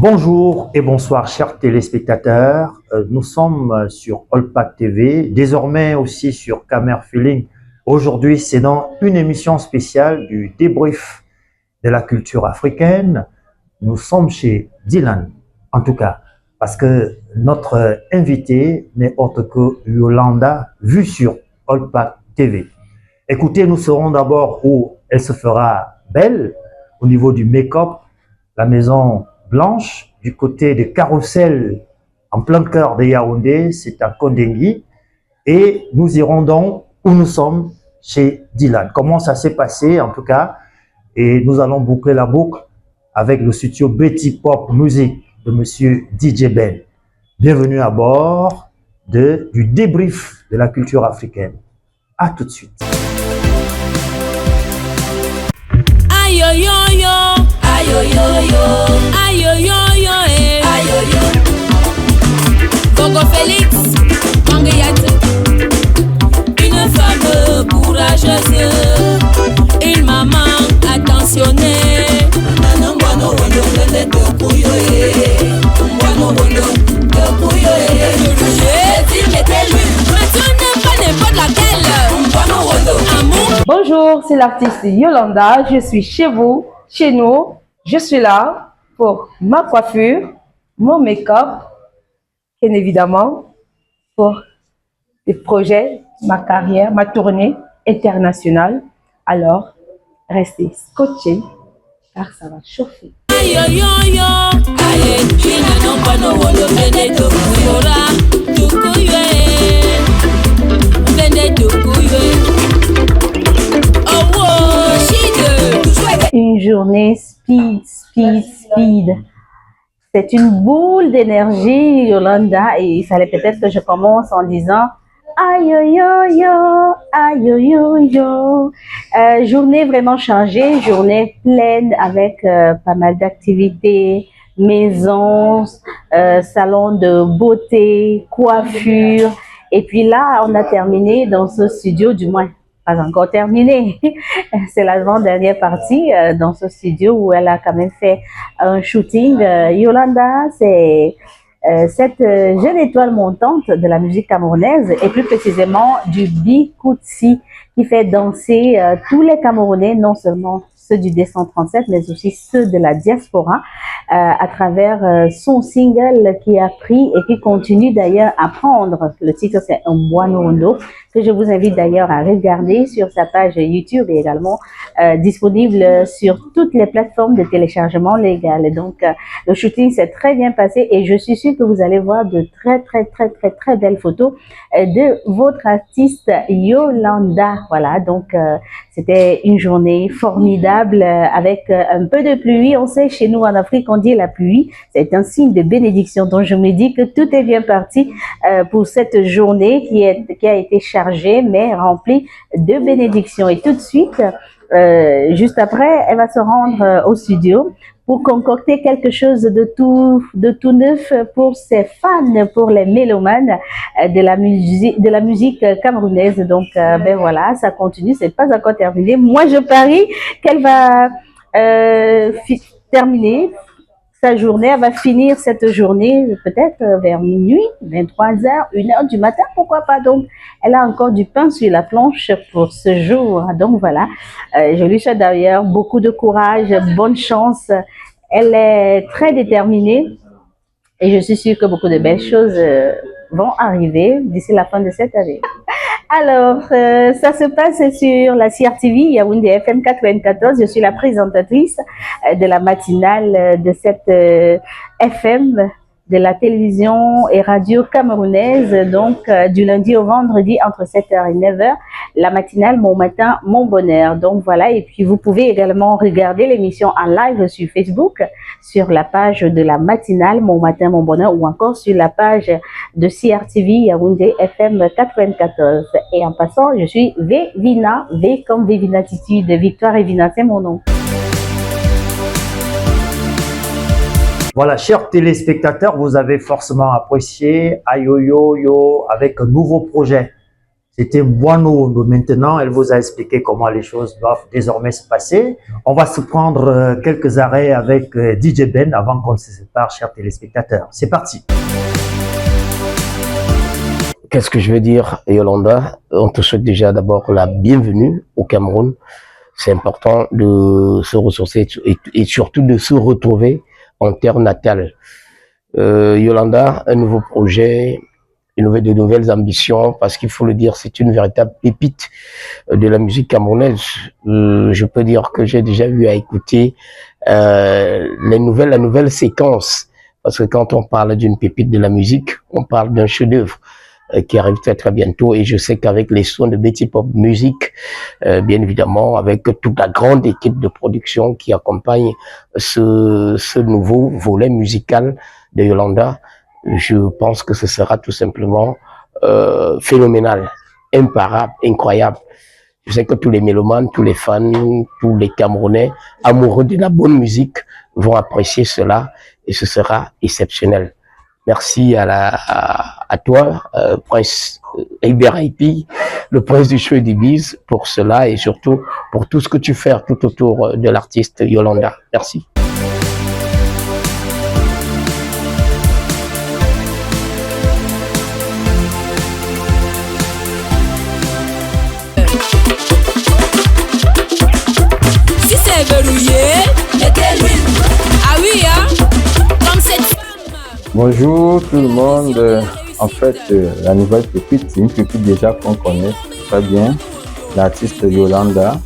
Bonjour et bonsoir chers téléspectateurs, nous sommes sur Allpack TV, désormais aussi sur Camera Feeling. Aujourd'hui c'est dans une émission spéciale du débrief de la culture africaine. Nous sommes chez Dylan, en tout cas, parce que notre invité n'est autre que Yolanda, vue sur Allpack TV. Écoutez, nous saurons d'abord où elle se fera belle au niveau du make-up, la maison Blanche, du côté de Carrousel, en plein cœur de Yaoundé, c'est à Kondengui. Et nous irons donc où nous sommes, chez Dylan. Comment ça s'est passé en tout cas. Et nous allons boucler la boucle avec le studio Betty Pop Music de monsieur DJ Ben. Bienvenue à bord du débrief de la culture africaine. À tout de suite. Aïe yo yo yo, aïe yo yo yo, aïe yo yo yo, aïe yo yo. Gogo Félix, Mangayat, une femme courageuse, une maman attentionnée. Nanangwano wondo blende de kuyo ngwano wondo de kuyo S'il m'était lui, maintenant n'est pas n'importe laquelle. Ngwano wondo amour. Bonjour, c'est l'artiste Yolanda. Je suis chez vous, chez nous. Je suis là pour ma coiffure, mon make-up, bien évidemment, pour les projets, ma carrière, ma tournée internationale. Alors, restez scotchés car ça va chauffer. Aïe yo yo yo, aïe, tu n'as pas no wolo blende de kuyora, de kuyoe, blende de kuyoe. Oh wow, shit. Une journée speed. C'est une boule d'énergie, Yolanda, et il fallait peut-être que je commence en disant aïe yo yo yo, aïe yo yo yo. Journée vraiment chargée, journée pleine avec pas mal d'activités, maisons, salon de beauté, coiffure. Et puis là, on a terminé dans ce studio, du moins pas encore terminé. C'est l'avant-dernière partie dans ce studio où elle a quand même fait un shooting. Yolanda, c'est cette jeune étoile montante de la musique camerounaise et plus précisément du Bikutsi qui fait danser tous les Camerounais, non seulement ceux du D137 mais aussi ceux de la diaspora à travers son single qui a pris et qui continue d'ailleurs à prendre. Le titre c'est Mbwanondo que je vous invite d'ailleurs à regarder sur sa page YouTube et également disponible sur toutes les plateformes de téléchargement légal. Donc le shooting s'est très bien passé et je suis sûre que vous allez voir de très belles photos de votre artiste Yolanda. Voilà, donc c'était une journée formidable avec un peu de pluie. On sait chez nous en Afrique on dit la pluie, c'est un signe de bénédiction. Donc je me dis que tout est bien parti pour cette journée qui a été chargée mais remplie de bénédictions. Et tout de suite, juste après, elle va se rendre au studio pour concocter quelque chose de tout neuf pour ses fans, pour les mélomanes de la musique camerounaise. Donc, ben voilà, ça continue, c'est pas encore terminé. Moi, je parie qu'elle va terminer sa journée, elle va finir cette journée peut-être vers minuit, 23h, 1h du matin, pourquoi pas. Donc, elle a encore du pain sur la planche pour ce jour. Donc voilà, je lui souhaite d'ailleurs beaucoup de courage, bonne chance. Elle est très déterminée et je suis sûre que beaucoup de belles choses vont arriver d'ici la fin de cette année. Alors, ça se passe sur la CRTV, Yaoundé FM 94. Je suis la présentatrice de la matinale de cette FM, de la télévision et radio camerounaise. Donc, du lundi au vendredi, entre 7h et 9h, la matinale Mon Matin, Mon Bonheur. Donc, voilà. Et puis, vous pouvez également regarder l'émission en live sur Facebook, sur la page de la matinale Mon Matin, Mon Bonheur, ou encore sur la page de CRTV Yaoundé FM 94. Et en passant, je suis Vina, V comme Vévinatitude, Victoire et Vina, c'est mon nom. Voilà, chers téléspectateurs, vous avez forcément apprécié Aïe yo yo yo avec un nouveau projet. C'était Mbouano. Maintenant, elle vous a expliqué comment les choses doivent désormais se passer. On va se prendre quelques arrêts avec DJ Ben avant qu'on se sépare, chers téléspectateurs. C'est parti. Qu'est-ce que je veux dire, Yolanda? On te souhaite déjà d'abord la bienvenue au Cameroun. C'est important de se ressourcer et surtout de se retrouver en terre natale. Yolanda, un nouveau projet, de nouvelles ambitions, parce qu'il faut le dire, c'est une véritable pépite de la musique camerounaise. Je peux dire que j'ai déjà eu à écouter la nouvelle séquence, parce que quand on parle d'une pépite de la musique, on parle d'un chef-d'œuvre qui arrive très très bientôt, et je sais qu'avec les sons de Betty Pop Music, bien évidemment, avec toute la grande équipe de production qui accompagne ce nouveau volet musical de Yolanda, je pense que ce sera tout simplement phénoménal, imparable, incroyable. Je sais que tous les mélomanes, tous les fans, tous les Camerounais amoureux de la bonne musique vont apprécier cela, et ce sera exceptionnel. Merci à toi, Prince Iberaipi, le prince du show et du biz, pour cela et surtout pour tout ce que tu fais tout autour de l'artiste Yolanda. Merci. Si c'est verrouillé, mettez l'huile. Ah oui, hein? Comme cette femme. Bonjour tout le monde. En fait, la nouvelle pépite, c'est une pépite déjà qu'on connaît très bien, l'artiste Yolanda.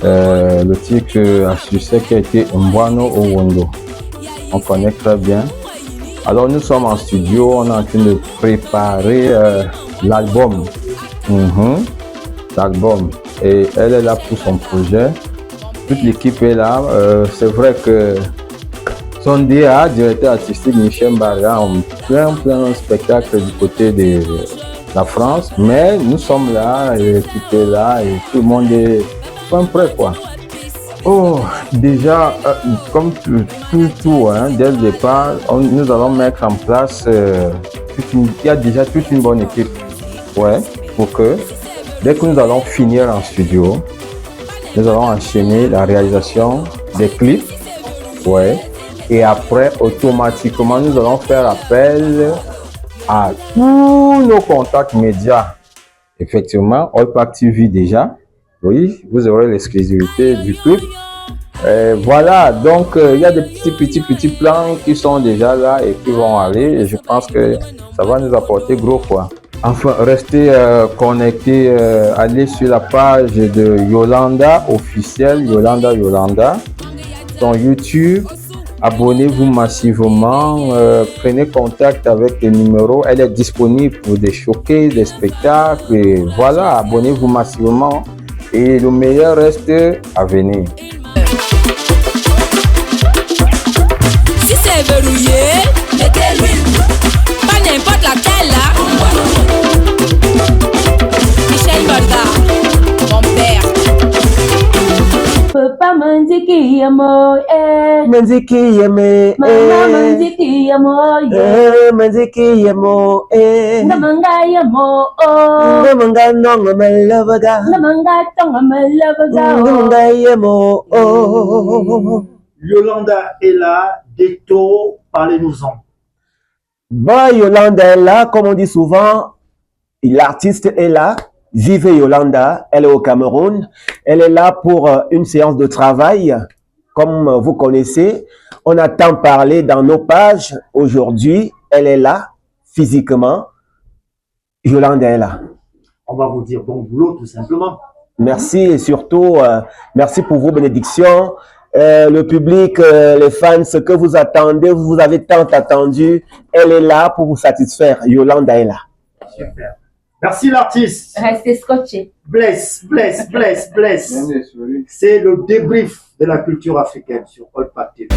Le titre à succès qui a été Mbouano Owondo. On connaît très bien. Alors nous sommes en studio, on est en train de préparer l'album. L'album. Et elle est là pour son projet. Toute l'équipe est là. C'est vrai que son DA, directeur artistique Michel Barra, ont plein spectacle du côté de la France, mais nous sommes là, l'équipe est là et tout le monde est prêt quoi. Oh, déjà, comme tout hein, dès le départ, nous allons mettre en place, il y a déjà toute une bonne équipe, ouais, pour que dès que nous allons finir en studio, nous allons enchaîner la réalisation des clips, ouais. Et après, automatiquement, nous allons faire appel à tous nos contacts médias. Effectivement, Allpack TV déjà. Oui, vous aurez l'exclusivité du clip. Voilà, donc il y a des petits plans qui sont déjà là et qui vont aller. Et je pense que ça va nous apporter gros quoi. Enfin, restez connectés, allez sur la page de Yolanda officielle, Yolanda, sur YouTube. Abonnez-vous massivement, prenez contact avec les numéros, elle est disponible pour des showcases, des spectacles, et voilà, abonnez-vous massivement et le meilleur reste à venir. Si c'est verrouillé, mettez l'huile. Pas n'importe laquelle là. Michel Barda, mon père. Papa Mandiki Yamo, Manziki yame, Mama Mandiki Yamo, Manziki yamo, Namanga Yamo, Namanga nonga malavaga, Namanga Tonga Malavaga, Namanga yamo, Yolanda est là, Deto, parlez-nous-en. Bah, Yolanda est là, comme on dit souvent, l'artiste est là. Vive Yolanda, elle est au Cameroun. Elle est là pour une séance de travail. Comme vous connaissez, on a tant parlé dans nos pages. Aujourd'hui, elle est là, physiquement. Yolanda est là. On va vous dire bon boulot, tout simplement. Merci et surtout, merci pour vos bénédictions. Le public, les fans, ce que vous attendez, vous avez tant attendu. Elle est là pour vous satisfaire. Yolanda est là. Super. Merci l'artiste. Restez scotché. Bless. C'est le débrief de la culture africaine sur Allpack TV.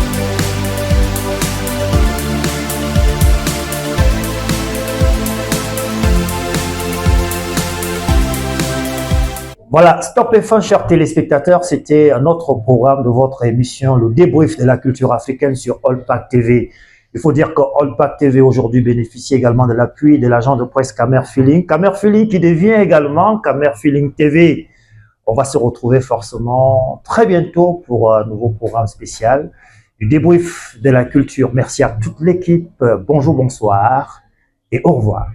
Voilà, stop et fin, chers téléspectateurs, c'était un autre programme de votre émission, le débrief de la culture africaine sur Allpack TV. Il faut dire que Allpack TV aujourd'hui bénéficie également de l'appui de l'agent de presse Camer Feeling. Camer Feeling qui devient également Camer Feeling TV. On va se retrouver forcément très bientôt pour un nouveau programme spécial du débrief de la culture. Merci à toute l'équipe. Bonjour, bonsoir et au revoir.